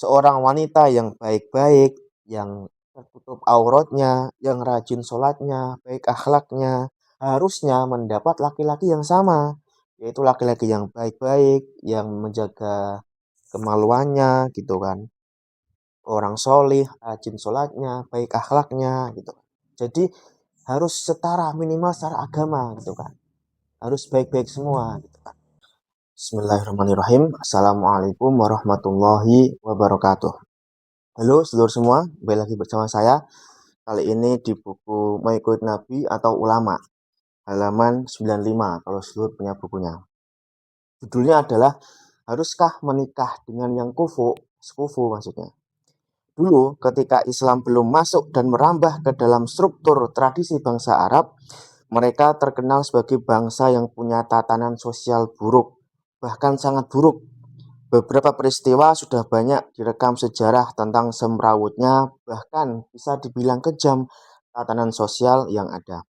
Seorang wanita yang baik-baik, yang tertutup auratnya, yang rajin sholatnya, baik akhlaknya, harusnya mendapat laki-laki yang sama, yaitu laki-laki yang baik-baik, yang menjaga kemaluannya gitu kan. Orang solih, rajin sholatnya, baik akhlaknya gitu. Jadi harus setara minimal secara agama gitu kan. Harus baik-baik semua gitu kan. Bismillahirrahmanirrahim. Assalamualaikum warahmatullahi wabarakatuh. Halo seluruh semua, kembali lagi bersama saya. Kali ini di buku Mengikut Nabi atau Ulama, halaman 95 kalau seluruh punya bukunya. Judulnya adalah Haruskah Menikah dengan yang sekufu maksudnya. Dulu ketika Islam belum masuk dan merambah ke dalam struktur tradisi bangsa Arab, mereka terkenal sebagai bangsa yang punya tatanan sosial buruk, bahkan sangat buruk. Beberapa peristiwa sudah banyak direkam sejarah tentang semrawutnya, bahkan bisa dibilang kejam tatanan sosial yang ada.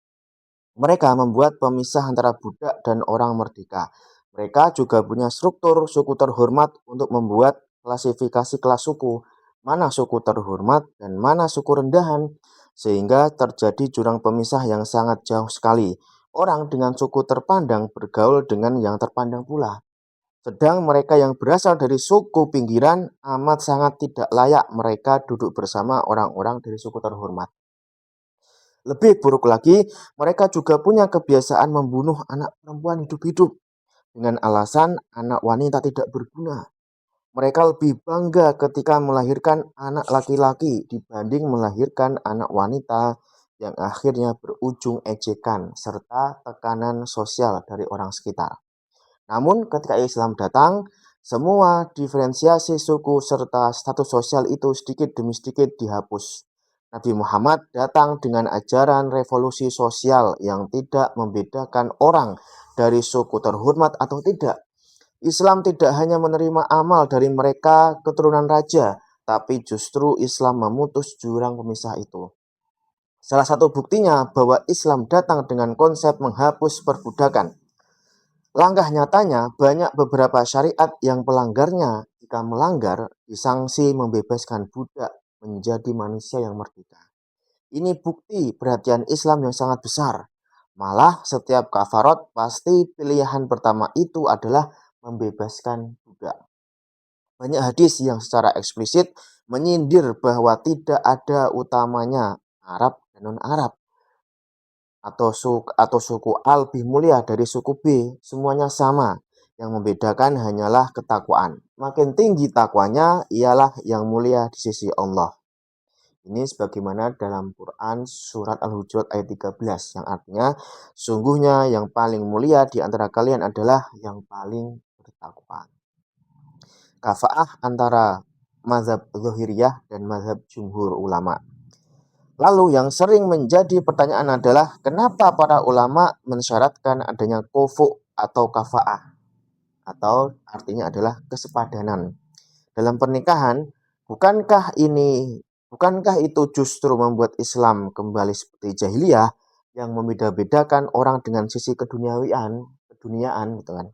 Mereka membuat pemisah antara budak dan orang merdeka. Mereka juga punya struktur suku terhormat untuk membuat klasifikasi kelas suku, mana suku terhormat dan mana suku rendahan, sehingga terjadi jurang pemisah yang sangat jauh sekali. Orang dengan suku terpandang bergaul dengan yang terpandang pula. Sedang mereka yang berasal dari suku pinggiran amat sangat tidak layak mereka duduk bersama orang-orang dari suku terhormat. Lebih buruk lagi, mereka juga punya kebiasaan membunuh anak perempuan hidup-hidup dengan alasan anak wanita tidak berguna. Mereka lebih bangga ketika melahirkan anak laki-laki dibanding melahirkan anak wanita yang akhirnya berujung ejekan serta tekanan sosial dari orang sekitar. Namun ketika Islam datang, semua diferensiasi suku serta status sosial itu sedikit demi sedikit dihapus. Nabi Muhammad datang dengan ajaran revolusi sosial yang tidak membedakan orang dari suku terhormat atau tidak. Islam tidak hanya menerima amal dari mereka keturunan raja, tapi justru Islam memutus jurang pemisah itu. Salah satu buktinya bahwa Islam datang dengan konsep menghapus perbudakan. Langkah nyatanya banyak beberapa syariat yang pelanggarnya jika melanggar disangsi membebaskan budak menjadi manusia yang merdeka. Ini bukti perhatian Islam yang sangat besar. Malah setiap kafarat pasti pilihan pertama itu adalah membebaskan budak. Banyak hadis yang secara eksplisit menyindir bahwa tidak ada utamanya Arab dan non-Arab atau suku A lebih mulia dari suku B, semuanya sama. Yang membedakan hanyalah ketakwaan. Makin tinggi takwanya ialah yang mulia di sisi Allah. Ini sebagaimana dalam Quran surat Al-Hujurat ayat 13 yang artinya sungguhnya yang paling mulia di antara kalian adalah yang paling bertakwa. Kafaah antara mazhab Zahiriyah dan mazhab jumhur ulama. Lalu yang sering menjadi pertanyaan adalah kenapa para ulama mensyaratkan adanya kufu atau kafaah atau artinya adalah kesepadanan. Dalam pernikahan, bukankah itu justru membuat Islam kembali seperti jahiliyah yang membeda-bedakan orang dengan sisi keduniaan gitu kan.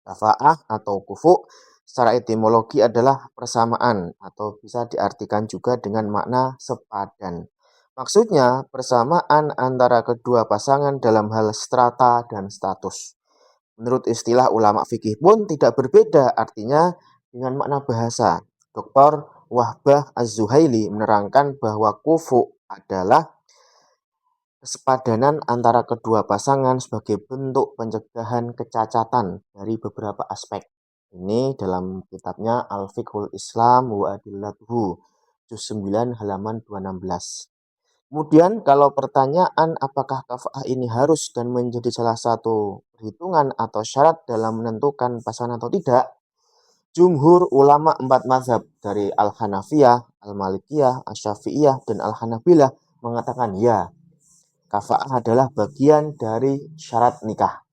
Kafaah atau kufu secara etimologi adalah persamaan atau bisa diartikan juga dengan makna sepadan. Maksudnya persamaan antara kedua pasangan dalam hal strata dan status. Menurut istilah ulama fikih pun tidak berbeda artinya dengan makna bahasa. Dr. Wahbah Az-Zuhaili menerangkan bahwa kufu adalah kesepadanan antara kedua pasangan sebagai bentuk pencegahan kecacatan dari beberapa aspek. Ini dalam kitabnya Al-Fiqhul Islam wa Adillatuhu, juz 9 halaman 216. Kemudian kalau pertanyaan apakah kafaah ini harus dan menjadi salah satu perhitungan atau syarat dalam menentukan pasangan atau tidak, jumhur ulama 4 mazhab dari Al-Hanafiyah, Al-Malikiyah, Asy-Syafi'iyah, dan Al-Hanabilah mengatakan ya, kafaah adalah bagian dari syarat nikah.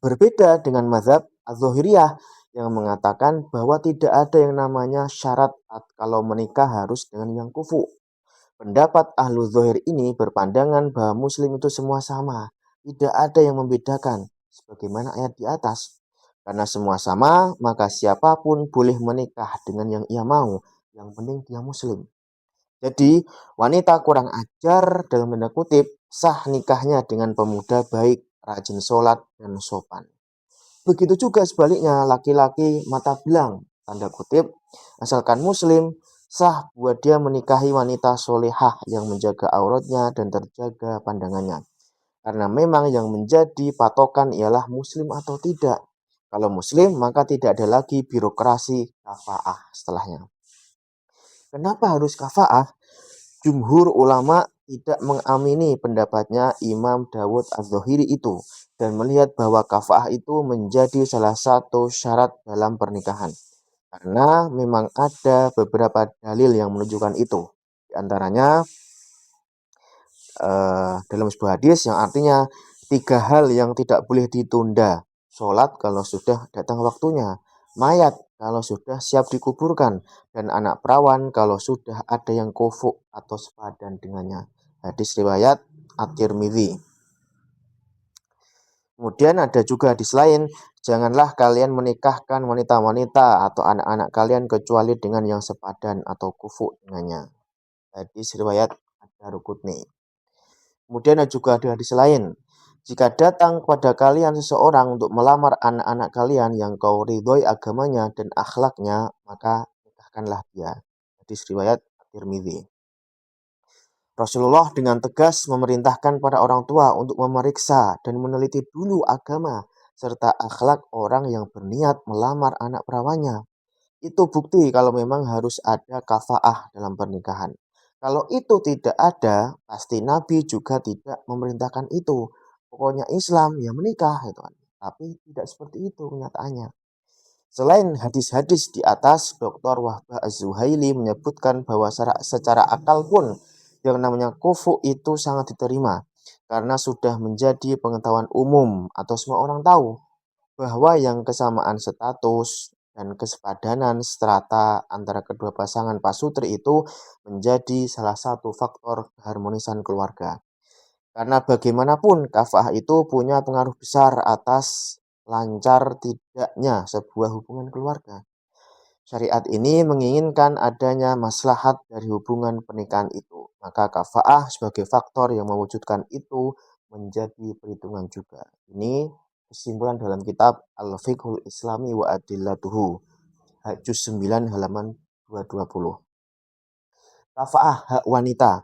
Berbeda dengan mazhab Az-Zahiriyah yang mengatakan bahwa tidak ada yang namanya syarat kalau menikah harus dengan yang kufu. Pendapat ahlu zahir ini berpandangan bahwa muslim itu semua sama. Tidak ada yang membedakan. Sebagaimana ayat di atas. Karena semua sama, maka siapapun boleh menikah dengan yang ia mau. Yang penting dia muslim. Jadi, wanita kurang ajar dalam tanda kutip sah nikahnya dengan pemuda baik, rajin sholat, dan sopan. Begitu juga sebaliknya, laki-laki mata belang, tanda kutip, asalkan muslim, sah buat dia menikahi wanita solehah yang menjaga auratnya dan terjaga pandangannya. Karena memang yang menjadi patokan ialah muslim atau tidak. Kalau muslim, maka tidak ada lagi birokrasi kafaah setelahnya. Kenapa harus kafaah? Jumhur ulama tidak mengamini pendapatnya Imam Dawud Az-Zahiri itu dan melihat bahwa kafaah itu menjadi salah satu syarat dalam pernikahan. Karena memang ada beberapa dalil yang menunjukkan itu. Di antaranya dalam sebuah hadis yang artinya 3 hal yang tidak boleh ditunda. Sholat kalau sudah datang waktunya, mayat kalau sudah siap dikuburkan, dan anak perawan kalau sudah ada yang kufu atau sepadan dengannya. Hadis riwayat At-Tirmidzi. Kemudian ada juga hadis lain, janganlah kalian menikahkan wanita-wanita atau anak-anak kalian kecuali dengan yang sepadan atau kufu dengannya. Hadis riwayat Ad-Daruqutni. Kemudian juga ada hadis lain. Jika datang kepada kalian seseorang untuk melamar anak-anak kalian yang kau ridhoi agamanya dan akhlaknya, maka nikahkanlah dia. Hadis riwayat At-Tirmidzi. Rasulullah dengan tegas memerintahkan para orang tua untuk memeriksa dan meneliti dulu agama serta akhlak orang yang berniat melamar anak perawannya. Itu bukti kalau memang harus ada kafaah dalam pernikahan. Kalau itu tidak ada, pasti Nabi juga tidak memerintahkan itu. Pokoknya Islam ya menikah itu kan. Tapi tidak seperti itu kenyataannya. Selain hadis-hadis di atas, Dr. Wahbah Az-Zuhaili menyebutkan bahwa secara akal pun yang namanya kufu itu sangat diterima. Karena sudah menjadi pengetahuan umum atau semua orang tahu bahwa yang kesamaan status dan kesepadanan strata antara kedua pasangan pasutri itu menjadi salah satu faktor keharmonisan keluarga. Karena bagaimanapun kafah itu punya pengaruh besar atas lancar tidaknya sebuah hubungan keluarga. Syariat ini menginginkan adanya maslahat dari hubungan pernikahan itu. Maka kafaah sebagai faktor yang mewujudkan itu menjadi perhitungan juga. Ini kesimpulan dalam kitab Al-Fiqhul Islami wa Adillatuhu, juz 9 halaman 220. Kafaah hak wanita.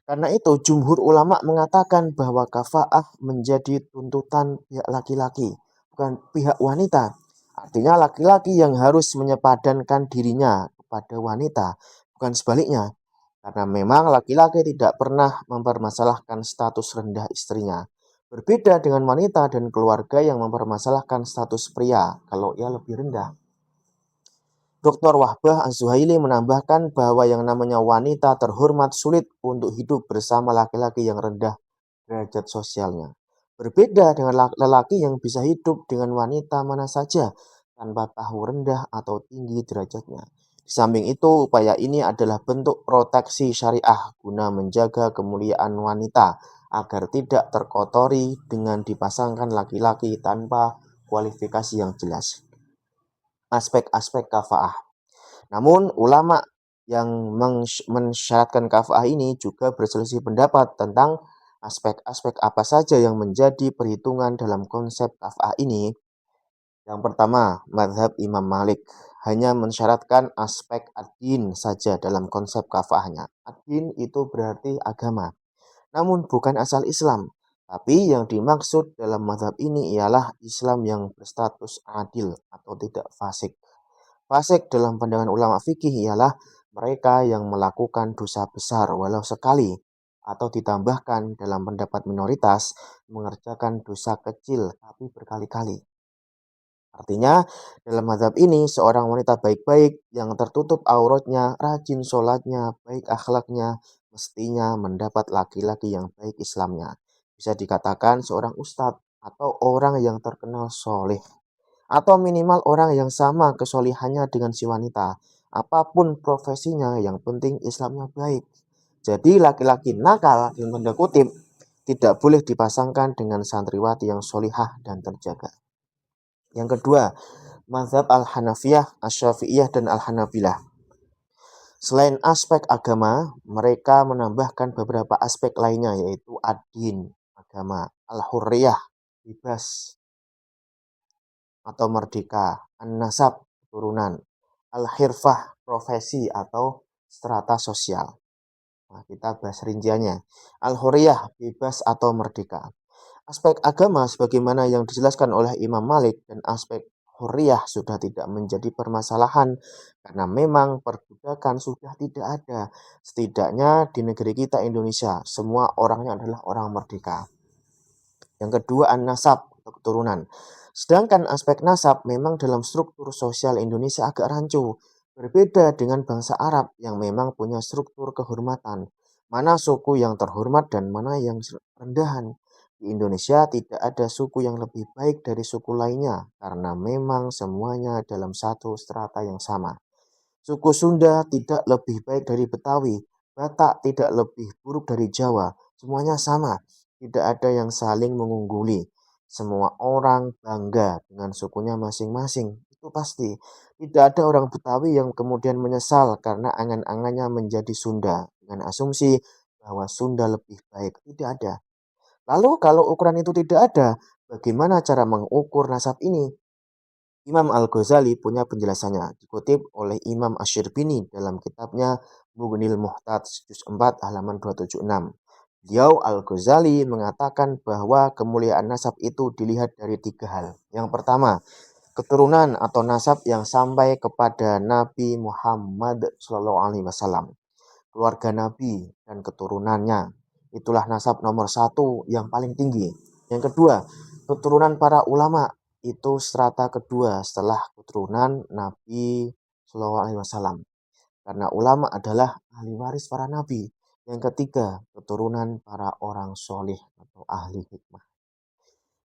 Karena itu jumhur ulama mengatakan bahwa kafaah menjadi tuntutan pihak laki-laki, bukan pihak wanita. Artinya laki-laki yang harus menyepadankan dirinya kepada wanita, bukan sebaliknya. Karena memang laki-laki tidak pernah mempermasalahkan status rendah istrinya. Berbeda dengan wanita dan keluarga yang mempermasalahkan status pria kalau ia lebih rendah. Dr. Wahbah Az-Zuhaili menambahkan bahwa yang namanya wanita terhormat sulit untuk hidup bersama laki-laki yang rendah derajat sosialnya. Berbeda dengan lelaki yang bisa hidup dengan wanita mana saja tanpa tahu rendah atau tinggi derajatnya. Di samping itu, upaya ini adalah bentuk proteksi syariah guna menjaga kemuliaan wanita agar tidak terkotori dengan dipasangkan laki-laki tanpa kualifikasi yang jelas. Aspek-aspek kafaah. Namun ulama yang mensyaratkan kafaah ini juga berselisih pendapat tentang aspek-aspek apa saja yang menjadi perhitungan dalam konsep kafaah ini. Yang pertama, mazhab Imam Malik hanya mensyaratkan aspek ad-din saja dalam konsep kafaahnya. Ad-din itu berarti agama, namun bukan asal Islam. Tapi yang dimaksud dalam mazhab ini ialah Islam yang berstatus adil atau tidak fasik. Fasik dalam pandangan ulama fikih ialah mereka yang melakukan dosa besar walau sekali atau ditambahkan dalam pendapat minoritas mengerjakan dosa kecil tapi berkali-kali. Artinya, dalam mazhab ini seorang wanita baik-baik yang tertutup auratnya, rajin sholatnya, baik akhlaknya, mestinya mendapat laki-laki yang baik Islamnya. Bisa dikatakan seorang ustadz atau orang yang terkenal soleh atau minimal orang yang sama kesolihannya dengan si wanita. Apapun profesinya, yang penting Islamnya baik. Jadi laki-laki nakal, dalam tanda kutip, tidak boleh dipasangkan dengan santriwati yang solihah dan terjaga. Yang kedua, mazhab Al-Hanafiyah, Asy-Syafi'iyah, dan Al-Hanabilah. Selain aspek agama, mereka menambahkan beberapa aspek lainnya yaitu ad-din, agama, al-hurriyah, bebas atau merdeka, an-nasab, keturunan, al-hirfah, profesi atau strata sosial. Nah, kita bahas rinciannya. Al-hurriyah, bebas atau merdeka. Aspek agama sebagaimana yang dijelaskan oleh Imam Malik dan aspek hurriyah sudah tidak menjadi permasalahan karena memang perbudakan sudah tidak ada. Setidaknya di negeri kita Indonesia, semua orangnya adalah orang merdeka. Yang kedua, an-nasab atau keturunan. Sedangkan aspek nasab memang dalam struktur sosial Indonesia agak rancu. Berbeda dengan bangsa Arab yang memang punya struktur kehormatan. Mana suku yang terhormat dan mana yang rendahan. Di Indonesia tidak ada suku yang lebih baik dari suku lainnya karena memang semuanya dalam satu strata yang sama. Suku Sunda tidak lebih baik dari Betawi, Batak tidak lebih buruk dari Jawa, semuanya sama, tidak ada yang saling mengungguli. Semua orang bangga dengan sukunya masing-masing, itu pasti. Tidak ada orang Betawi yang kemudian menyesal karena angan-angannya menjadi Sunda, dengan asumsi bahwa Sunda lebih baik, tidak ada. Lalu kalau ukuran itu tidak ada, bagaimana cara mengukur nasab ini? Imam Al-Ghazali punya penjelasannya, dikutip oleh Imam Asy-Syirbini dalam kitabnya Mughnil Muhtaj juz 4 halaman 276. Beliau Al-Ghazali mengatakan bahwa kemuliaan nasab itu dilihat dari tiga hal. Yang pertama, keturunan atau nasab yang sampai kepada Nabi Muhammad SAW, keluarga Nabi dan keturunannya. Itulah nasab nomor satu yang paling tinggi. Yang kedua, keturunan para ulama, itu strata kedua setelah keturunan Nabi Shallallahu Alaihi Wasallam. Karena ulama adalah ahli waris para nabi. Yang ketiga, keturunan para orang soleh atau ahli hikmah.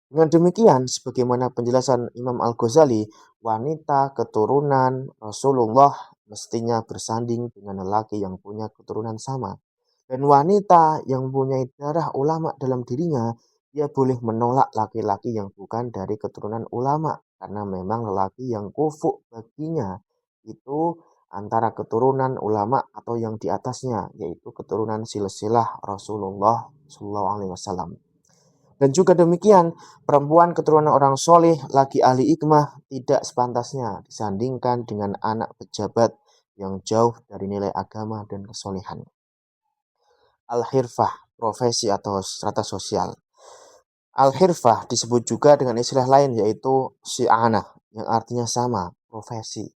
Dengan demikian, sebagaimana penjelasan Imam Al-Ghazali, wanita keturunan Rasulullah mestinya bersanding dengan lelaki yang punya keturunan sama. Dan wanita yang mempunyai darah ulama dalam dirinya, dia boleh menolak laki-laki yang bukan dari keturunan ulama. Karena memang lelaki yang kufu baginya itu antara keturunan ulama atau yang di atasnya, yaitu keturunan silsilah Rasulullah SAW. Dan juga demikian, perempuan keturunan orang soleh, lagi ahli hikmah, tidak sepantasnya disandingkan dengan anak pejabat yang jauh dari nilai agama dan kesolehan. Al-hirfah, profesi atau strata sosial. Al-hirfah disebut juga dengan istilah lain yaitu syi'anah, yang artinya sama, profesi.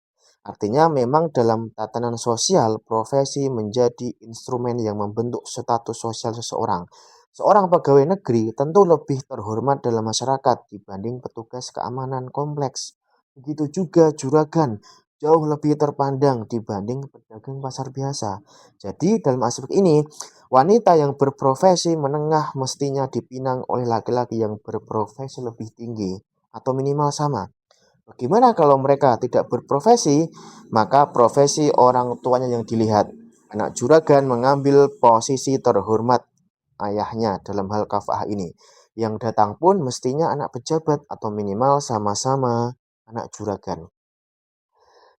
Artinya memang dalam tatanan sosial, profesi menjadi instrumen yang membentuk status sosial seseorang. Seorang pegawai negeri tentu lebih terhormat dalam masyarakat dibanding petugas keamanan kompleks. Begitu juga juragan, jauh lebih terpandang dibanding pedagang pasar biasa. Jadi dalam aspek ini, wanita yang berprofesi menengah mestinya dipinang oleh laki-laki yang berprofesi lebih tinggi atau minimal sama. Bagaimana kalau mereka tidak berprofesi? Maka profesi orang tuanya yang dilihat. Anak juragan mengambil posisi terhormat ayahnya dalam hal kafah ini. Yang datang pun mestinya anak pejabat atau minimal sama-sama anak juragan.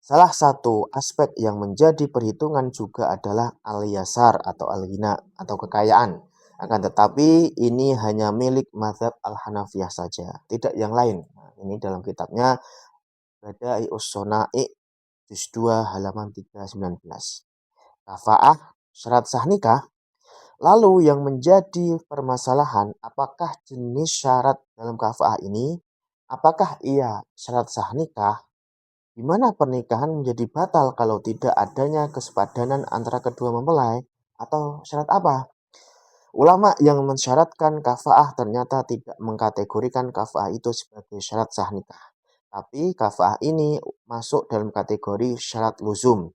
Salah satu aspek yang menjadi perhitungan juga adalah al-yasar atau al-ghina atau kekayaan. Akan tetapi ini hanya milik mazhab al-Hanafiyah saja, tidak yang lain. Nah, ini dalam kitabnya Bada'i'us Shana'i juz 2 halaman 319. Kafa'ah syarat sah nikah. Lalu yang menjadi permasalahan, apakah jenis syarat dalam kafa'ah ini, apakah ia syarat sah nikah? Di mana pernikahan menjadi batal kalau tidak adanya kesepadanan antara kedua mempelai atau syarat apa? Ulama yang mensyaratkan kafa'ah ternyata tidak mengkategorikan kafa'ah itu sebagai syarat sah nikah. Tapi kafa'ah ini masuk dalam kategori syarat luzum,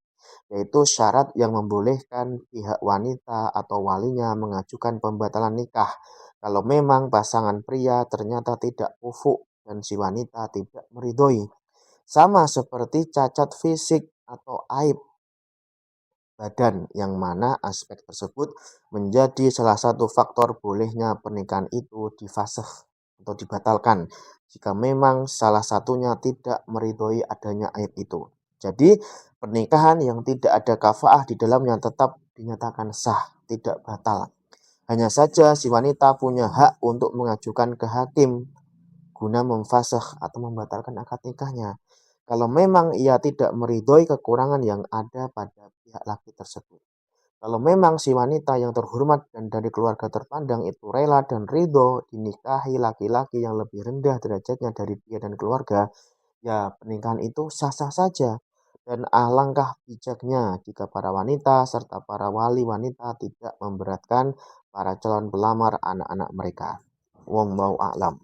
yaitu syarat yang membolehkan pihak wanita atau walinya mengajukan pembatalan nikah kalau memang pasangan pria ternyata tidak kufuk dan si wanita tidak meridhoi. Sama seperti cacat fisik atau aib badan yang mana aspek tersebut menjadi salah satu faktor bolehnya pernikahan itu difasakh atau dibatalkan jika memang salah satunya tidak meridhoi adanya aib itu. Jadi, pernikahan yang tidak ada kafaah di dalamnya tetap dinyatakan sah, tidak batal. Hanya saja si wanita punya hak untuk mengajukan ke hakim guna memfasakh atau membatalkan akad nikahnya. Kalau memang ia tidak meridhoi kekurangan yang ada pada pihak laki tersebut. Kalau memang si wanita yang terhormat dan dari keluarga terpandang itu rela dan ridho dinikahi laki-laki yang lebih rendah derajatnya dari dia dan keluarga, ya pernikahan itu sah-sah saja. Dan alangkah bijaknya jika para wanita serta para wali wanita tidak memberatkan para calon pelamar anak-anak mereka. Wallahu a'lam.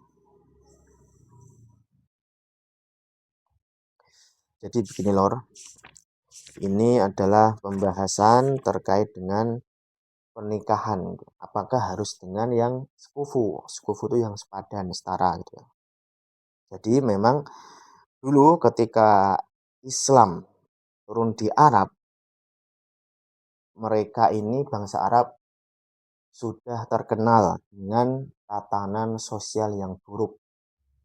Jadi begini lor, ini adalah pembahasan terkait dengan pernikahan. Apakah harus dengan yang sekufu? Sekufu itu yang sepadan, setara gitu ya. Jadi memang dulu ketika Islam turun di Arab, mereka ini bangsa Arab sudah terkenal dengan tatanan sosial yang buruk.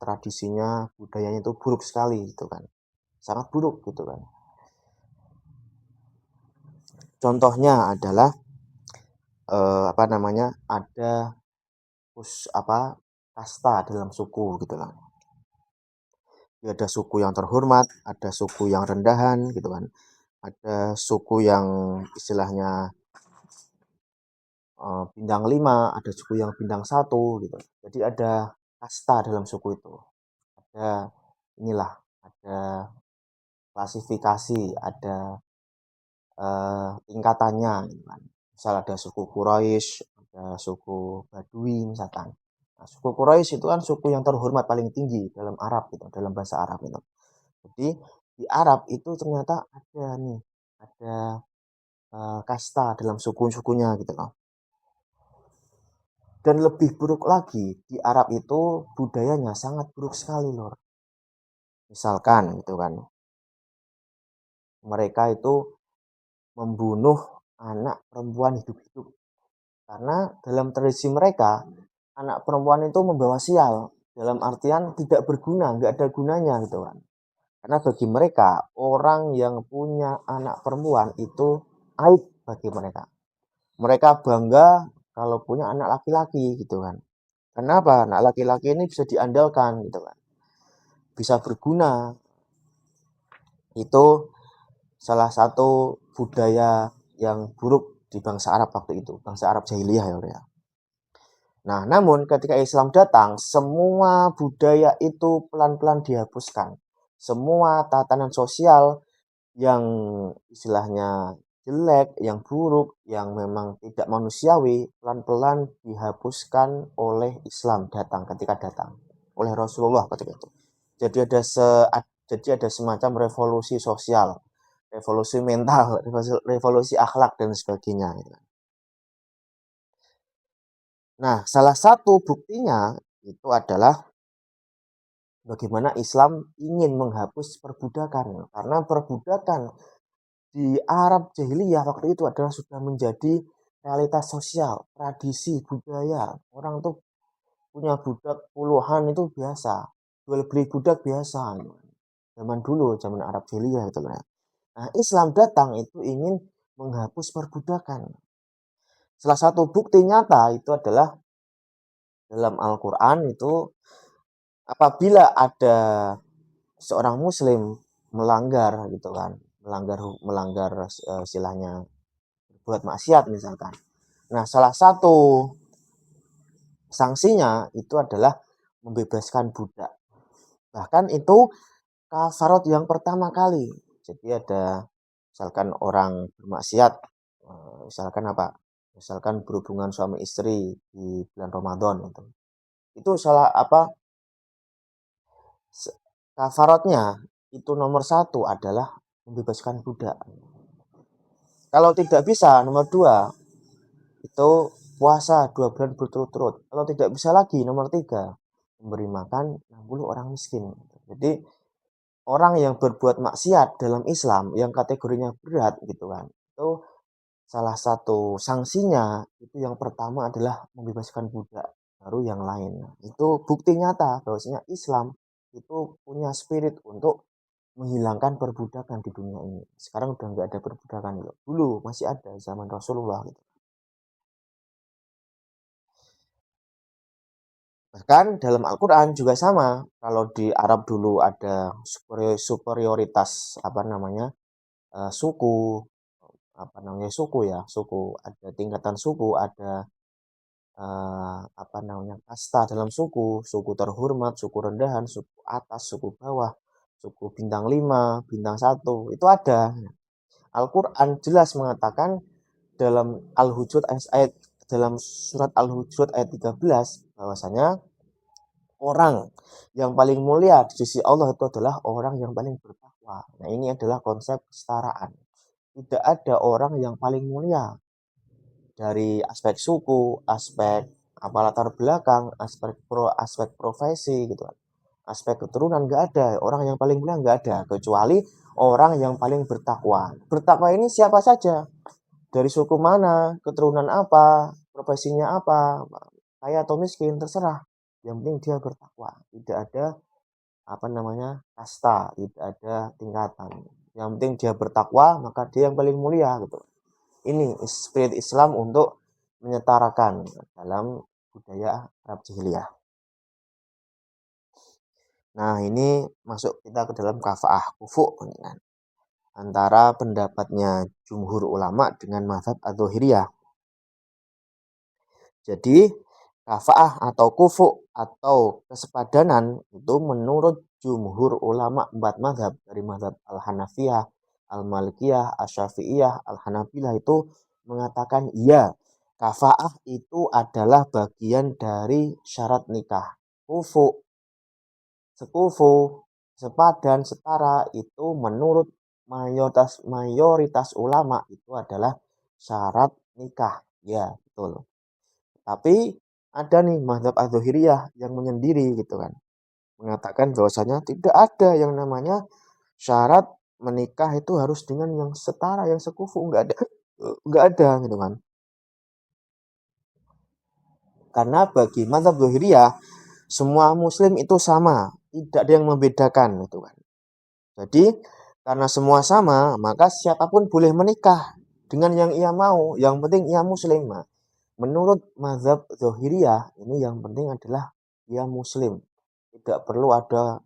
Tradisinya, budayanya itu buruk sekali gitu kan. Sangat buruk gitu kan. Contohnya adalah ada kasta dalam suku gitu kan. Ada suku yang terhormat, ada suku yang rendahan gitu kan. Ada suku yang istilahnya bintang 5, ada suku yang bintang 1 gitu. Jadi ada kasta dalam suku itu. Ada inilah, ada klasifikasi, ada tingkatannya gitu kan. Misal ada suku Quraisy, ada suku Badui misalkan. Nah, suku Quraisy itu kan suku yang terhormat paling tinggi dalam Arab gitu, dalam bahasa Arab itu. Jadi di Arab itu ternyata ada nih, ada kasta dalam suku-sukunya gitu loh. Dan lebih buruk lagi, di Arab itu budayanya sangat buruk sekali loh. Misalkan gitu kan, mereka itu membunuh anak perempuan hidup-hidup. Karena dalam tradisi mereka, anak perempuan itu membawa sial. Dalam artian tidak berguna, nggak ada gunanya gitu kan. Karena bagi mereka, orang yang punya anak perempuan itu aib bagi mereka. Mereka bangga kalau punya anak laki-laki gitu kan. Kenapa? Anak laki-laki ini bisa diandalkan gitu kan. Bisa berguna. Itu salah satu budaya yang buruk di bangsa Arab waktu itu. Bangsa Arab jahiliyah ya. Nah, namun ketika Islam datang, semua budaya itu pelan-pelan dihapuskan. Semua tatanan sosial yang istilahnya jelek, yang buruk, yang memang tidak manusiawi, pelan-pelan dihapuskan oleh Islam ketika datang. Oleh Rasulullah ketika itu. Jadi ada semacam revolusi sosial, revolusi mental, revolusi akhlak dan sebagainya. Nah, salah satu buktinya itu adalah bagaimana Islam ingin menghapus perbudakan. Karena perbudakan di Arab jahiliyah waktu itu adalah sudah menjadi realitas sosial, tradisi, budaya. Orang tuh punya budak puluhan itu biasa. Jual beli budak biasa. Zaman dulu, zaman Arab jahiliyah itu ya. Nah, Islam datang itu ingin menghapus perbudakan. Salah satu bukti nyata itu adalah dalam Al-Quran itu apabila ada seorang muslim melanggar gitu kan, melanggar istilahnya buat maksiat misalkan. Nah, salah satu sanksinya itu adalah membebaskan budak. Bahkan itu kafarat yang pertama kali. Jadi ada misalkan orang bermaksiat, misalkan berhubungan suami istri di bulan Ramadan itu. Itu kafaratnya itu nomor 1 adalah membebaskan budak. Kalau tidak bisa, nomor 2 itu puasa 2 bulan berturut-turut. Kalau tidak bisa lagi, nomor 3 memberi makan 60 orang miskin. Jadi orang yang berbuat maksiat dalam Islam yang kategorinya berat gitu kan, itu salah satu sanksinya itu yang pertama adalah membebaskan budak. baru yang lain. Itu bukti nyata bahwasanya Islam itu punya spirit untuk menghilangkan perbudakan di dunia ini. Sekarang udah nggak ada perbudakan loh. Dulu masih ada zaman Rasulullah gitu. Bahkan dalam Al-Quran juga sama. Kalau di Arab dulu ada superioritas apa namanya suku, apa namanya suku ya, suku ada tingkatan suku, ada apa namanya kasta dalam suku, suku terhormat, suku rendahan, suku atas, suku bawah, suku bintang 5, bintang 1 itu ada. Al-Quran jelas mengatakan dalam Al-Hujurat ayat dalam surat Al-Hujurat ayat 13 bahwasanya orang yang paling mulia di sisi Allah itu adalah orang yang paling bertakwa. Nah, ini adalah konsep kesetaraan. Tidak ada orang yang paling mulia dari aspek suku, aspek apa latar belakang, aspek profesi gitu kan. Aspek keturunan nggak ada, orang yang paling mulia nggak ada kecuali orang yang paling bertakwa. Bertakwa ini siapa saja, dari suku mana, keturunan apa, profesinya apa, kaya atau miskin terserah. Yang penting dia bertakwa. Tidak ada apa namanya kasta, tidak ada tingkatan. Yang penting dia bertakwa maka dia yang paling mulia gitu. Ini spirit Islam untuk menyetarakan dalam budaya Arab jahiliyah. Nah, ini masuk kita ke dalam kafa'ah kufu kan, antara pendapatnya jumhur ulama dengan mazhab adz-dzahiriyah. Jadi, kafa'ah atau kufu atau kesepadanan itu menurut jumhur ulama empat mazhab dari mazhab Al-Hanafiyah, Al-Malikiyah, Asy-Syafi'iyah, Al-Hanabilah itu mengatakan iya, kafa'ah itu adalah bagian dari syarat nikah. Kufu, sekufu, sepadan, setara itu menurut mayoritas ulama itu adalah syarat nikah. Ya, betul. Tapi ada nih mazhab adz-dzahiriyah yang menyendiri gitu kan. Mengatakan bahwasanya tidak ada yang namanya syarat menikah itu harus dengan yang setara, yang sekufu, enggak ada gitu kan. Karena bagi mazhab Dzahiriyah semua muslim itu sama, tidak ada yang membedakan gitu kan. Jadi karena semua sama, maka siapapun boleh menikah dengan yang ia mau, yang penting ia muslim. Nah, menurut mazhab Dzahiriyah ini yang penting adalah ia muslim. Tidak perlu ada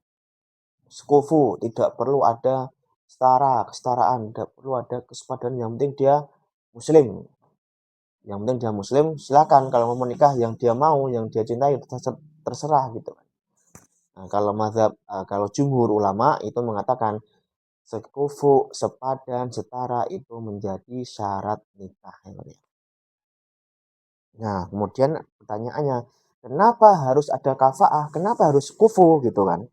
sekufu, tidak perlu ada kesetaraan, tidak perlu ada kesepadan, yang penting dia muslim. Yang penting dia muslim, silakan kalau mau menikah yang dia mau, yang dia cintai terserah gitu. Nah, kalau jumhur ulama itu mengatakan sekufu, sepadan, setara itu menjadi syarat nikah. Nah, kemudian pertanyaannya, kenapa harus ada kafa'ah? Kenapa harus kufu gitu kan?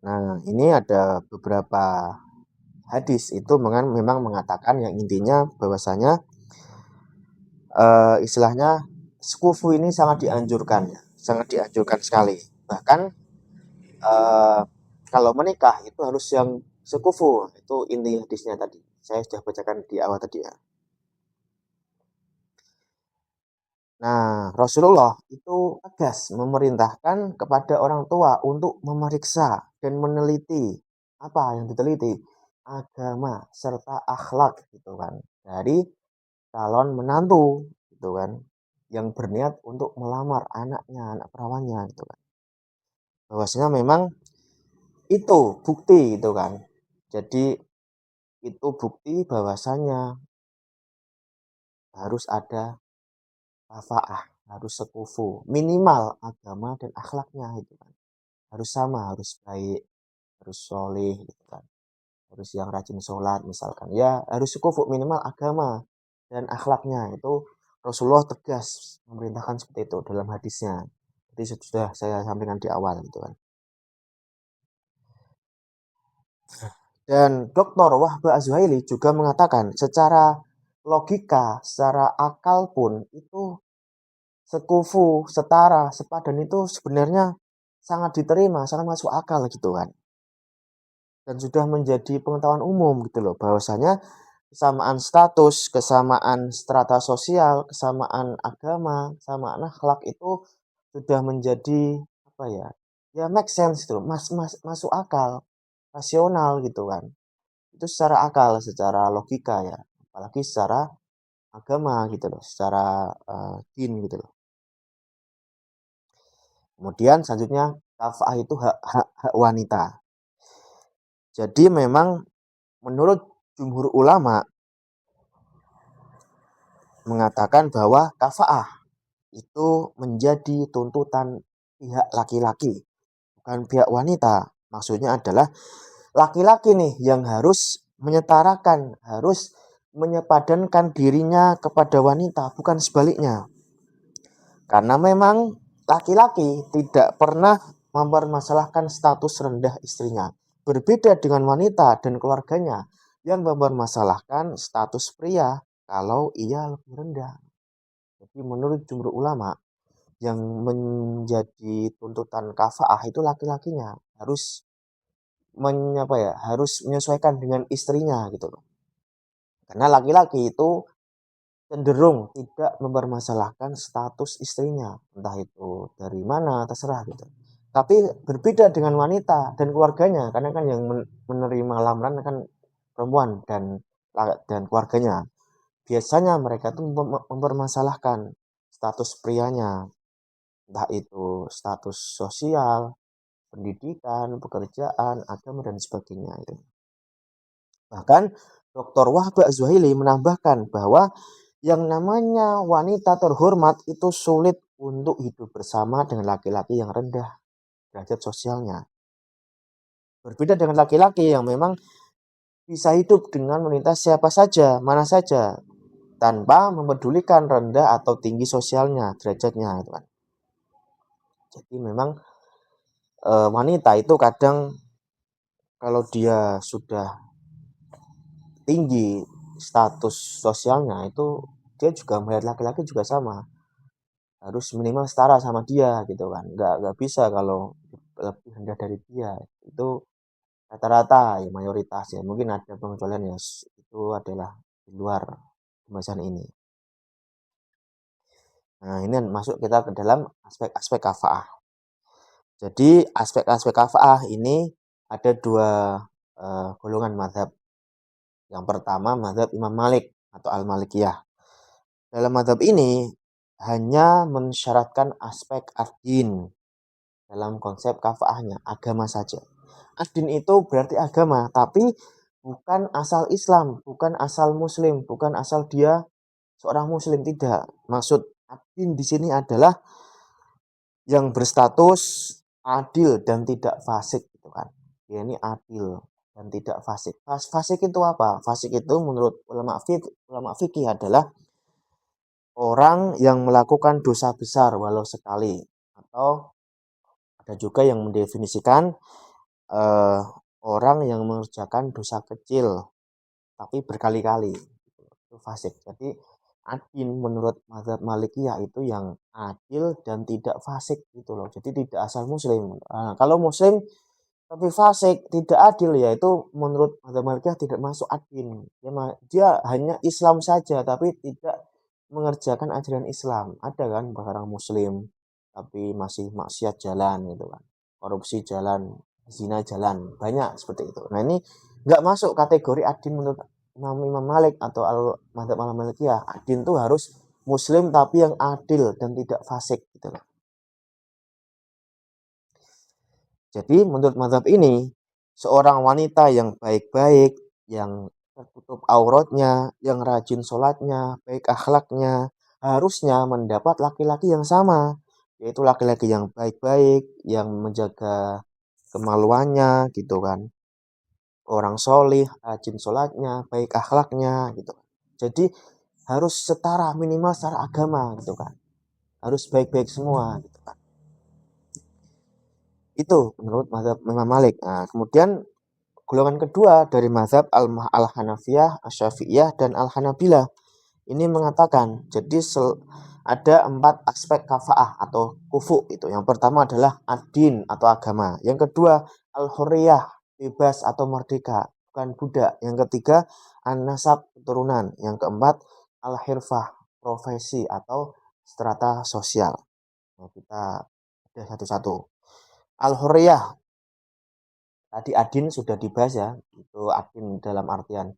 Nah, ini ada beberapa hadis itu memang mengatakan yang intinya bahwasanya istilahnya sekufu ini sangat dianjurkan sekali. Bahkan uh, kalau menikah itu harus yang sekufu, itu inti hadisnya tadi. Saya sudah bacakan di awal tadi ya. Nah, Rasulullah itu tegas memerintahkan kepada orang tua untuk memeriksa dan meneliti apa yang diteliti, agama serta akhlak gitu kan, dari calon menantu gitu kan, yang berniat untuk melamar anaknya, anak perawannya gitu kan. Bahwasanya memang itu bukti gitu kan. Jadi itu bukti bahwasanya harus ada kafa'ah, harus sekufu, minimal agama dan akhlaknya gitu kan. Harus sama, harus baik, harus soleh gitu kan. Harus yang rajin sholat misalkan. Ya harus sekufu, minimal agama dan akhlaknya. Itu Rasulullah tegas memerintahkan seperti itu dalam hadisnya. Jadi sudah saya sampaikan di awal gitu kan. Dan Dr. Wahbah Az-Zuhaili juga mengatakan secara logika, secara akal pun itu sekufu, setara, sepadan itu sebenarnya sangat diterima, sangat masuk akal gitu kan. Dan sudah menjadi pengetahuan umum gitu loh, bahwasanya kesamaan status, kesamaan strata sosial, kesamaan agama, kesamaan akhlak itu sudah menjadi apa ya? Ya make sense itu, masuk akal, rasional gitu kan. Itu secara akal, secara logika ya, apalagi secara agama gitu loh, secara din gitu loh. Kemudian selanjutnya kafah itu hak wanita. Jadi memang menurut jumhur ulama mengatakan bahwa kafah itu menjadi tuntutan pihak laki-laki, bukan pihak wanita. Maksudnya adalah laki-laki nih yang harus menyetarakan, harus menyepadankan dirinya kepada wanita, bukan sebaliknya. Karena memang laki-laki tidak pernah mempermasalahkan status rendah istrinya. Berbeda dengan wanita dan keluarganya yang mempermasalahkan status pria kalau ia lebih rendah. Jadi menurut jumhur ulama yang menjadi tuntutan kafaah itu laki-lakinya harus harus menyesuaikan dengan istrinya gitu loh. Karena laki-laki itu cenderung tidak mempermasalahkan status istrinya, entah itu dari mana terserah gitu. Tapi berbeda dengan wanita dan keluarganya, karena kan yang menerima lamaran kan perempuan dan keluarganya. Biasanya mereka tuh mempermasalahkan status prianya, entah itu status sosial, pendidikan, pekerjaan, agama dan sebagainya itu. Bahkan Dr. Wahbah Zuhaili menambahkan bahwa yang namanya wanita terhormat itu sulit untuk hidup bersama dengan laki-laki yang rendah derajat sosialnya. Berbeda dengan laki-laki yang memang bisa hidup dengan wanita siapa saja, mana saja, tanpa mempedulikan rendah atau tinggi sosialnya, derajatnya. Jadi memang wanita itu kadang kalau dia sudah tinggi status sosialnya itu dia juga melihat laki-laki juga sama, harus minimal setara sama dia gitu kan, nggak bisa kalau lebih rendah dari dia. Itu rata-rata ya, mayoritas ya, mungkin ada pengecualian ya, itu adalah di luar pembahasan ini. Nah ini masuk kita ke dalam aspek-aspek kafaah. Jadi aspek-aspek kafaah ini ada dua golongan mazhab. Yang pertama mazhab Imam Malik atau Al-Malikiyah. Dalam mazhab ini hanya mensyaratkan aspek ad-din dalam konsep kafaahnya, agama saja. Ad-din itu berarti agama, tapi bukan asal Islam, bukan asal Muslim, bukan asal dia seorang Muslim, tidak. Maksud ad-din di sini adalah yang berstatus adil dan tidak fasik gitu kan. Ya, ini adil dan tidak fasik. Fasik itu apa? Fasik itu menurut ulama fikih adalah orang yang melakukan dosa besar walau sekali, atau ada juga yang mendefinisikan orang yang mengerjakan dosa kecil tapi berkali-kali, itu fasik. Jadi adil menurut mazhab Malikiyah itu yang adil dan tidak fasik gitu loh. Jadi tidak asal Muslim. Kalau Muslim tapi fasik, tidak adil, ya itu menurut mazhab Malikiyah tidak masuk adil. Dia hanya Islam saja tapi tidak mengerjakan ajaran Islam. Ada kan orang Muslim tapi masih maksiat jalan gitu kan, korupsi jalan, zina jalan, banyak seperti itu. Nah ini nggak masuk kategori adil menurut Imam Malik atau mazhab Malikiyah. Adil itu harus Muslim tapi yang adil dan tidak fasik gitu loh. Jadi menurut mazhab ini, seorang wanita yang baik-baik, yang tertutup auratnya, yang rajin sholatnya, baik akhlaknya, harusnya mendapat laki-laki yang sama, yaitu laki-laki yang baik-baik, yang menjaga kemaluannya gitu kan. Orang solih, rajin sholatnya, baik akhlaknya gitu. Jadi harus setara, minimal secara agama gitu kan. Harus baik-baik semua gitu kan. Itu menurut mazhab Imam Malik. Nah, kemudian golongan kedua dari mazhab Al-Hanafiyah, Asy-Syafi'iyah, dan Al-Hanabilah ini mengatakan, jadi ada 4 aspek kafaah atau kufu itu. Yang pertama adalah ad-din atau agama. Yang kedua al-hurriyah, bebas atau merdeka. bukan budak. Yang ketiga, an-nasab, keturunan. Yang keempat, al-hirfah, profesi atau strata sosial. Nah, kita ada satu-satu. Al-hurriyah, tadi adin sudah dibahas ya. Itu adin dalam artian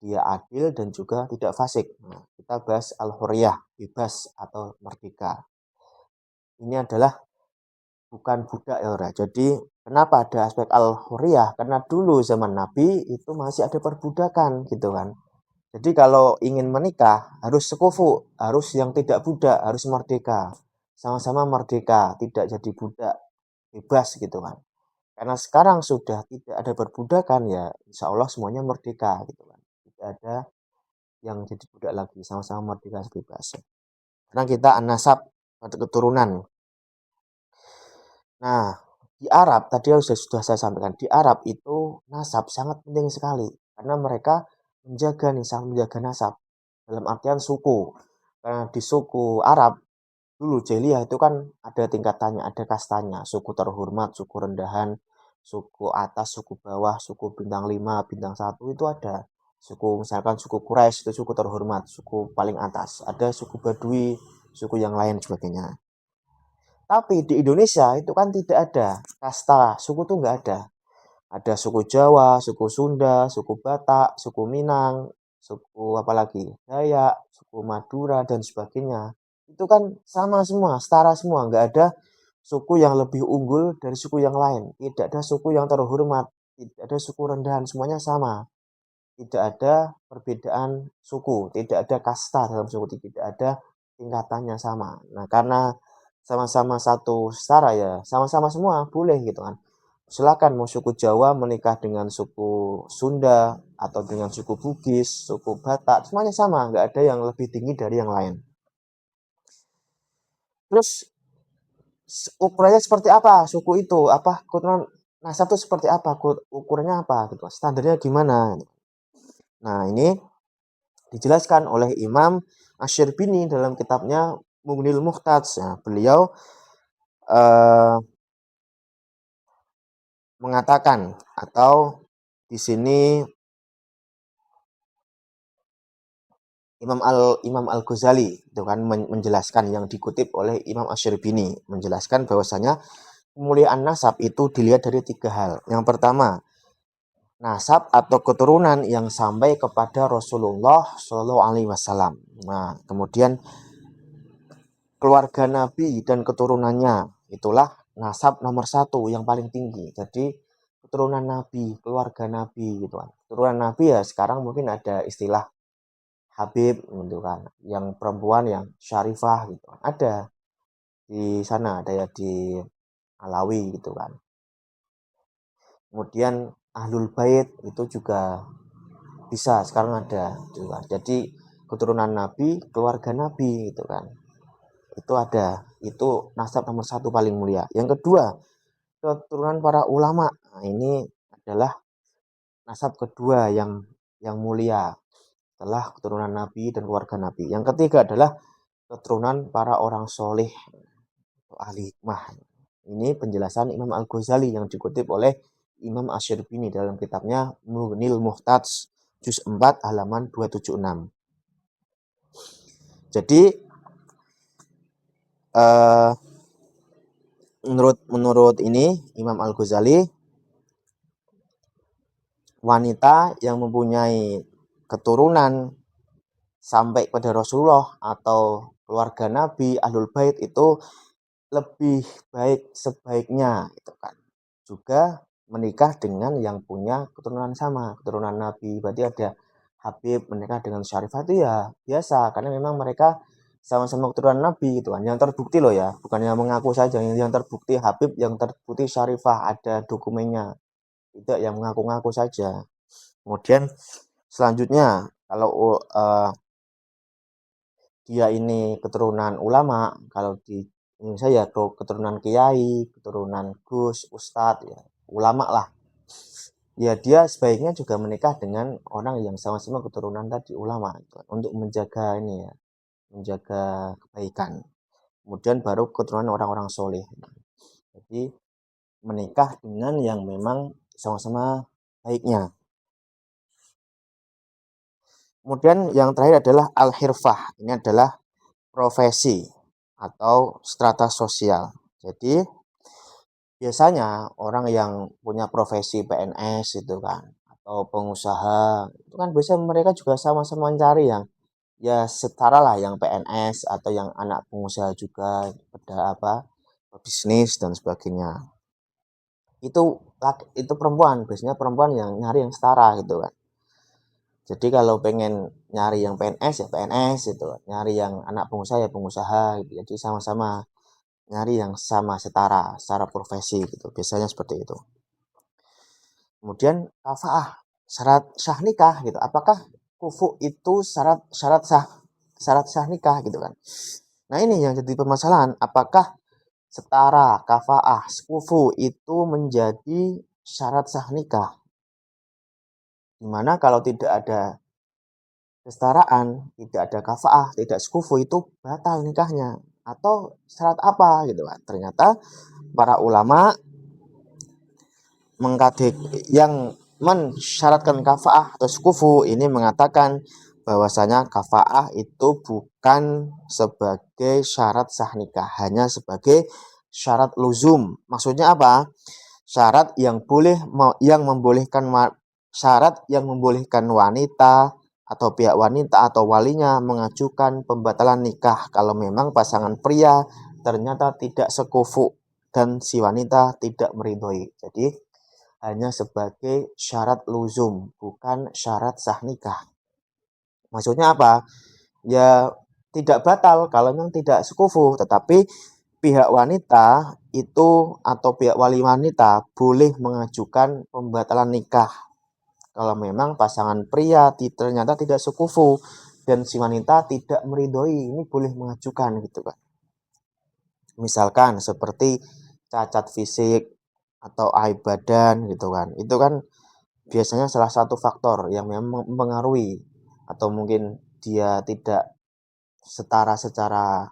dia adil dan juga tidak fasik. Nah, kita bahas al-hurriyah, bebas atau merdeka. Ini adalah bukan budak ya ora. Jadi kenapa ada aspek al-hurriyah? Karena dulu zaman Nabi itu masih ada perbudakan gitu kan. Jadi kalau ingin menikah harus sekufu, harus yang tidak budak, harus merdeka. Sama-sama merdeka, tidak jadi budak, bebas gitu kan. Karena sekarang sudah tidak ada perbudakan ya, insya Allah semuanya merdeka gitu kan. Tidak ada yang jadi budak lagi, sama-sama merdeka bebas. Karena kita an-nasab, keturunan. Nah, di Arab tadi sudah saya sampaikan, di Arab itu nasab sangat penting sekali karena mereka menjaga nih, sangat menjaga nasab dalam artian suku. Karena di suku Arab dulu jahiliyah itu kan ada tingkatannya, ada kastanya, suku terhormat, suku rendahan, suku atas, suku bawah, suku bintang 5, bintang 1 itu ada. Suku misalkan suku Quraisy itu suku terhormat, suku paling atas. Ada suku Badui, suku yang lain sebagainya. Tapi di Indonesia itu kan tidak ada kasta, suku tuh nggak ada. Ada suku Jawa, suku Sunda, suku Batak, suku Minang, suku apalagi Dayak, suku Madura dan sebagainya. Itu kan sama semua, setara semua, nggak ada suku yang lebih unggul dari suku yang lain. Tidak ada suku yang terhormat, tidak ada suku rendahan, semuanya sama. Tidak ada perbedaan suku, tidak ada kasta dalam suku, tidak ada tingkatannya sama. Nah, karena sama-sama satu setara ya, sama-sama semua boleh gitu kan. Silakan mau suku Jawa menikah dengan suku Sunda atau dengan suku Bugis, suku Batak, semuanya sama, nggak ada yang lebih tinggi dari yang lain. Terus ukurannya seperti apa suku itu? Apa keturunan nasab itu seperti apa? Ukurannya apa gitu? Standarnya gimana? Nah, ini dijelaskan oleh Imam Asy-Syirbini dalam kitabnya Mughnil Muhtaj. Nah, beliau eh, mengatakan atau di sini Imam Al-Ghazali itu kan menjelaskan yang dikutip oleh Imam Asy-Syirbini menjelaskan bahwasanya kemuliaan nasab itu dilihat dari 3 hal. Yang pertama, nasab atau keturunan yang sampai kepada Rasulullah Shallallahu Alaihi Wasallam. Nah, kemudian keluarga Nabi dan keturunannya itulah nasab nomor 1 yang paling tinggi. Jadi keturunan Nabi, keluarga Nabi gitu kan. Keturunan Nabi ya sekarang mungkin ada istilah Habib gitu kan, yang perempuan yang Syarifah gitu kan. Ada di sana, ada ya di Alawi gitu kan. Kemudian Ahlul Bait itu juga bisa sekarang ada gitu kan. Jadi keturunan Nabi, keluarga Nabi gitu kan. Itu ada, itu nasab nomor 1 paling mulia. Yang kedua, keturunan para ulama. Nah, ini adalah nasab kedua yang mulia setelah keturunan Nabi dan keluarga Nabi. Yang ketiga adalah keturunan para orang soleh atau ahli hikmah. Ini penjelasan Imam Al-Ghazali yang dikutip oleh Imam Asy-Syirbini dalam kitabnya Mughnil Muhtaj juz 4 halaman 276. Jadi eh, menurut ini Imam Al-Ghazali, wanita yang mempunyai keturunan sampai pada Rasulullah atau keluarga Nabi, Ahlul Bait itu lebih baik sebaiknya itu kan. Juga menikah dengan yang punya keturunan sama, keturunan Nabi. Berarti ada Habib menikah dengan Syarifah itu ya biasa karena memang mereka sama-sama keturunan Nabi gitu kan. Yang terbukti loh ya, bukan yang mengaku saja, yang terbukti Habib, yang terbukti Syarifah ada dokumennya. Tidak yang mengaku-ngaku saja. Kemudian selanjutnya kalau dia ini keturunan ulama, kalau di Indonesia ya keturunan kiai, keturunan gus, ustadz, ya ulama lah. Ya dia sebaiknya juga menikah dengan orang yang sama-sama keturunan tadi ulama gitu, untuk menjaga ini ya, menjaga kebaikan. Kemudian baru keturunan orang-orang soleh. Jadi menikah dengan yang memang sama-sama baiknya. Kemudian yang terakhir adalah al-hirfah. Ini adalah profesi atau strata sosial. Jadi biasanya orang yang punya profesi PNS itu kan atau pengusaha itu kan biasanya mereka juga sama-sama mencari yang ya setara lah yang PNS atau yang anak pengusaha juga pada apa bisnis dan sebagainya. Itu perempuan, biasanya perempuan yang nyari yang setara gitu kan. Jadi kalau pengen nyari yang PNS ya PNS itu, nyari yang anak pengusaha ya pengusaha gitu. Jadi sama-sama nyari yang sama setara secara profesi gitu. Biasanya seperti itu. Kemudian kafaah, syarat sah nikah gitu. Apakah kufu itu syarat sah nikah gitu kan. Nah, ini yang jadi permasalahan, apakah setara, kafaah, kufu itu menjadi syarat sah nikah? Dimana kalau tidak ada kesetaraan, tidak ada kafaah, tidak sekufu itu batal nikahnya. Atau syarat apa gitu kan. Ternyata para ulama mengkatek yang mensyaratkan kafaah atau sekufu ini mengatakan bahwasanya kafaah itu bukan sebagai syarat sah nikah, hanya sebagai syarat luzum. Maksudnya apa? Syarat yang membolehkan syarat yang membolehkan wanita atau pihak wanita atau walinya mengajukan pembatalan nikah kalau memang pasangan pria ternyata tidak sekufu dan si wanita tidak meridhoi. Jadi hanya sebagai syarat luzum, bukan syarat sah nikah. Maksudnya apa? Ya tidak batal kalau memang tidak sekufu, tetapi pihak wanita itu atau pihak wali wanita boleh mengajukan pembatalan nikah kalau memang pasangan pria ternyata tidak sekufu dan si wanita tidak meridhoi, ini boleh mengajukan gitu kan. Misalkan seperti cacat fisik atau aib badan gitu kan. Itu kan biasanya salah satu faktor yang memang mempengaruhi atau mungkin dia tidak setara secara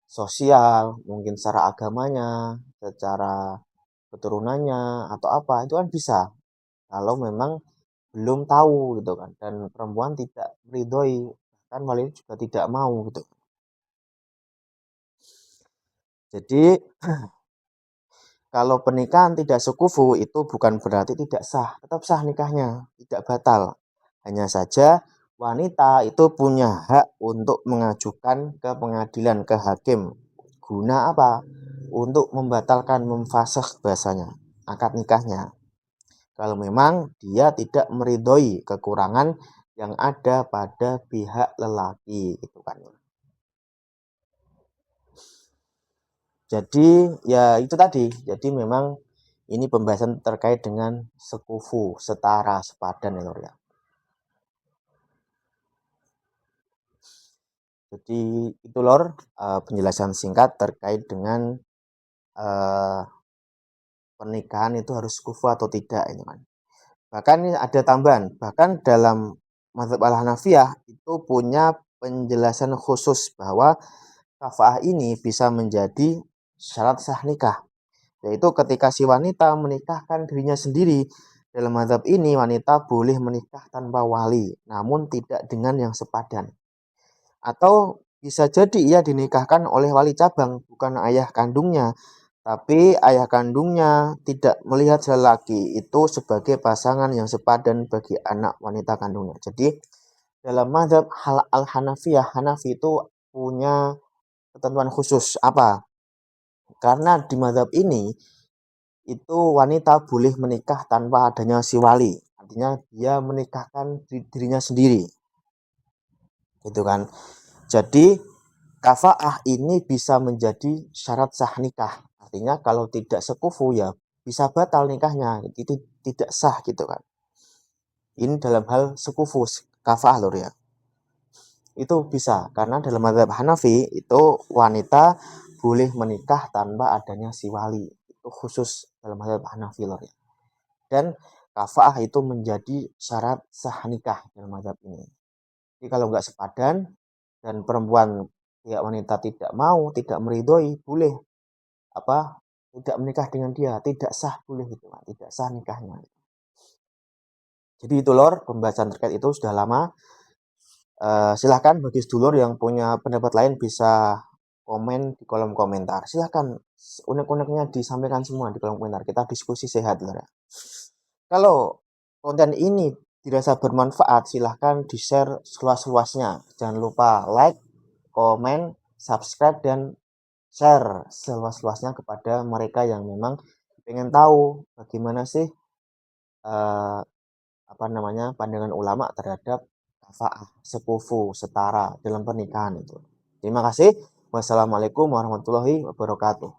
sosial, mungkin secara agamanya, secara keturunannya atau apa, itu kan bisa kalau memang belum tahu gitu kan dan perempuan tidak meridhoi, kan wali juga tidak mau gitu. Jadi kalau pernikahan tidak sekufu itu bukan berarti tidak sah, tetap sah nikahnya, tidak batal. Hanya saja wanita itu punya hak untuk mengajukan ke pengadilan, ke hakim. Guna apa? Untuk membatalkan, memfasakh bahasanya, akad nikahnya. Kalau memang dia tidak meridhoi kekurangan yang ada pada pihak lelaki, gitu kan. Jadi ya itu tadi. Jadi memang ini pembahasan terkait dengan sekufu, setara, sepadan ya, Lur, ya. Jadi itu Lor, penjelasan singkat terkait dengan uh, pernikahan itu harus sekufu atau tidak ini kan. Bahkan ini ada tambahan, bahkan dalam mazhab Al-Hanafiyah itu punya penjelasan khusus bahwa kafaah ini bisa menjadi syarat sah nikah. Yaitu ketika si wanita menikahkan dirinya sendiri. Dalam mazhab ini wanita boleh menikah tanpa wali, namun tidak dengan yang sepadan. Atau bisa jadi ia dinikahkan oleh wali cabang, bukan ayah kandungnya. Tapi ayah kandungnya tidak melihat lelaki itu sebagai pasangan yang sepadan bagi anak wanita kandungnya. Jadi dalam mazhab Al-Hanafiyah, Hanafi itu punya ketentuan khusus. Apa? Karena di mazhab ini itu wanita boleh menikah tanpa adanya si wali. Artinya dia menikahkan dirinya sendiri. Gitu kan. Jadi kafaah ini bisa menjadi syarat sah nikah. Artinya kalau tidak sekufu ya bisa batal nikahnya. Itu tidak sah gitu kan. Ini dalam hal sekufu, kafaah lor ya. Itu bisa karena dalam mazhab Hanafi itu wanita boleh menikah tanpa adanya si wali. Itu khusus dalam mazhab Hanafi lor ya. Dan kafaah itu menjadi syarat sah nikah dalam mazhab ini. Jadi kalau nggak sepadan dan perempuan pihak wanita tidak mau, tidak meridhoi, boleh apa tidak menikah dengan dia, tidak sah boleh itu, tidak sah nikahnya. Jadi itu lor pembahasan terkait itu sudah lama. Silahkan bagi sedulur yang punya pendapat lain bisa komen di kolom komentar. Silahkan unek-uneknya disampaikan semua di kolom komentar. Kita diskusi sehat, lho ya. Kalau konten ini dirasa bermanfaat, silahkan di-share seluas-luasnya. Jangan lupa like, komen, subscribe, dan share seluas-luasnya kepada mereka yang memang pengen tahu bagaimana sih eh, apa namanya pandangan ulama terhadap kafaah, sepupu, setara dalam pernikahan itu. Terima kasih. Wassalamualaikum warahmatullahi wabarakatuh.